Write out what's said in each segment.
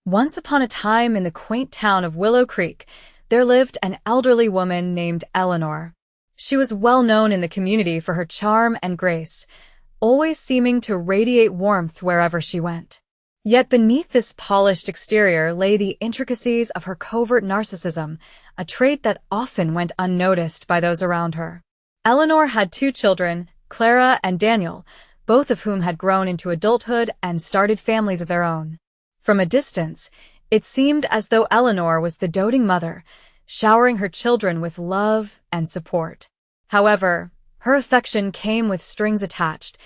Once upon a time in the quaint town of Willow Creek, there lived an elderly woman named Eleanor. She was well known in the community for her charm and grace, always seeming to radiate warmth wherever she went. Yet beneath this polished exterior lay the intricacies of her covert narcissism, a trait that often went unnoticed by those around her. Eleanor had two children, Clara and Daniel, both of whom had grown into adulthood and started families of their own. From a distance, it seemed as though Eleanor was the doting mother, showering her children with love and support. However, her affection came with strings attached,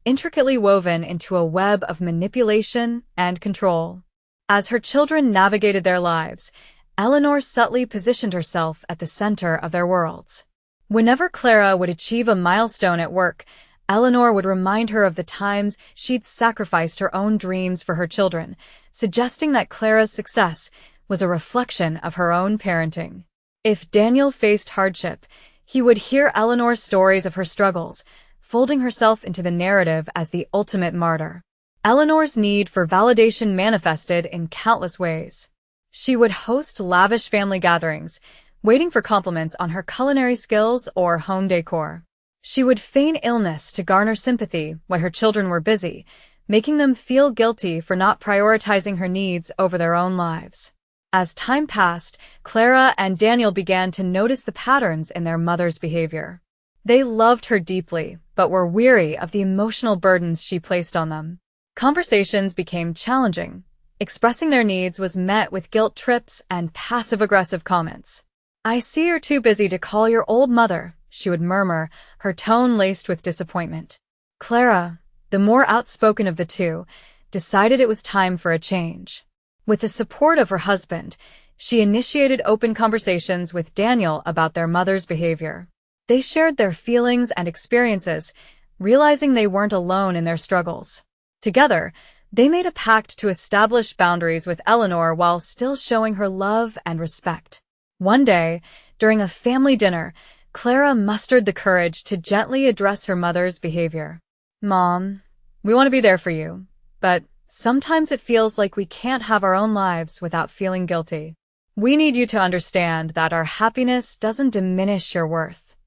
intricately woven into a web of manipulation and control. As her children navigated their lives, Eleanor subtly positioned herself at the center of their worlds. Whenever Clara would achieve a milestone at work, Eleanor would remind her of the times she'd sacrificed her own dreams for her children, suggesting that Clara's success was a reflection of her own parenting. If Daniel faced hardship, he would hear Eleanor's stories of her struggles, folding herself into the narrative as the ultimate martyr. Eleanor's need for validation manifested in countless ways. She would host lavish family gatherings, waiting for compliments on her culinary skills or home decor. She would feign illness to garner sympathy when her children were busy, making them feel guilty for not prioritizing her needs over their own lives. As time passed, Clara and Daniel began to notice the patterns in their mother's behavior. They loved her deeply, but were weary of the emotional burdens she placed on them. Conversations became challenging. Expressing their needs was met with guilt trips and passive-aggressive comments. "I see you're too busy to call your old mother," she would murmur, her tone laced with disappointment. Clara, the more outspoken of the two, decided it was time for a change. With the support of her husband, she initiated open conversations with Daniel about their mother's behavior. They shared their feelings and experiences, realizing they weren't alone in their struggles. Together, they made a pact to establish boundaries with Eleanor while still showing her love and respect. One day, during a family dinner, Clara mustered the courage to gently address her mother's behavior. "Mom, we want to be there for you, but sometimes it feels like we can't have our own lives without feeling guilty. We need you to understand that our happiness doesn't diminish your worth."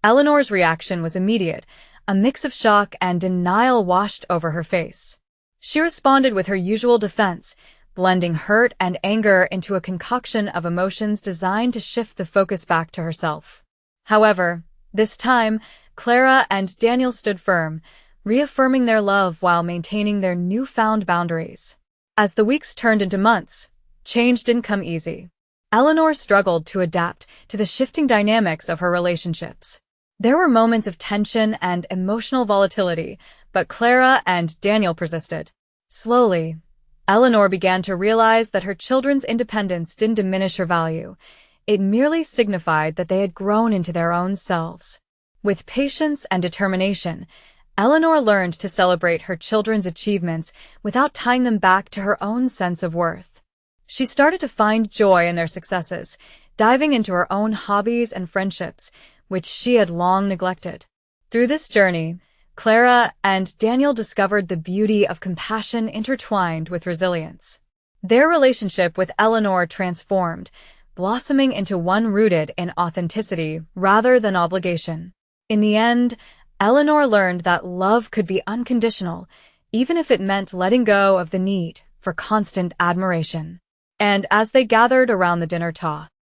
Eleanor's reaction was immediate. A mix of shock and denial washed over her face. She responded with her usual defense, blending hurt and anger into a concoction of emotions designed to shift the focus back to herself. However, this time, Clara and Daniel stood firm, reaffirming their love while maintaining their newfound boundaries. As the weeks turned into months, change didn't come easy. Eleanor struggled to adapt to the shifting dynamics of her relationships. There were moments of tension and emotional volatility, but Clara and Daniel persisted. Slowly, Eleanor began to realize that her children's independence didn't diminish her value. It merely signified that they had grown into their own selves. With patience and determination, Eleanor learned to celebrate her children's achievements without tying them back to her own sense of worth. She started to find joy in their successes, diving into her own hobbies and friendships, which she had long neglected. Through this journey, Clara and Daniel discovered the beauty of compassion intertwined with resilience. Their relationship with Eleanor transformed, blossoming into one rooted in authenticity rather than obligation. In the end, Eleanor learned that love could be unconditional, even if it meant letting go of the need for constant admiration. And as they gathered around the dinner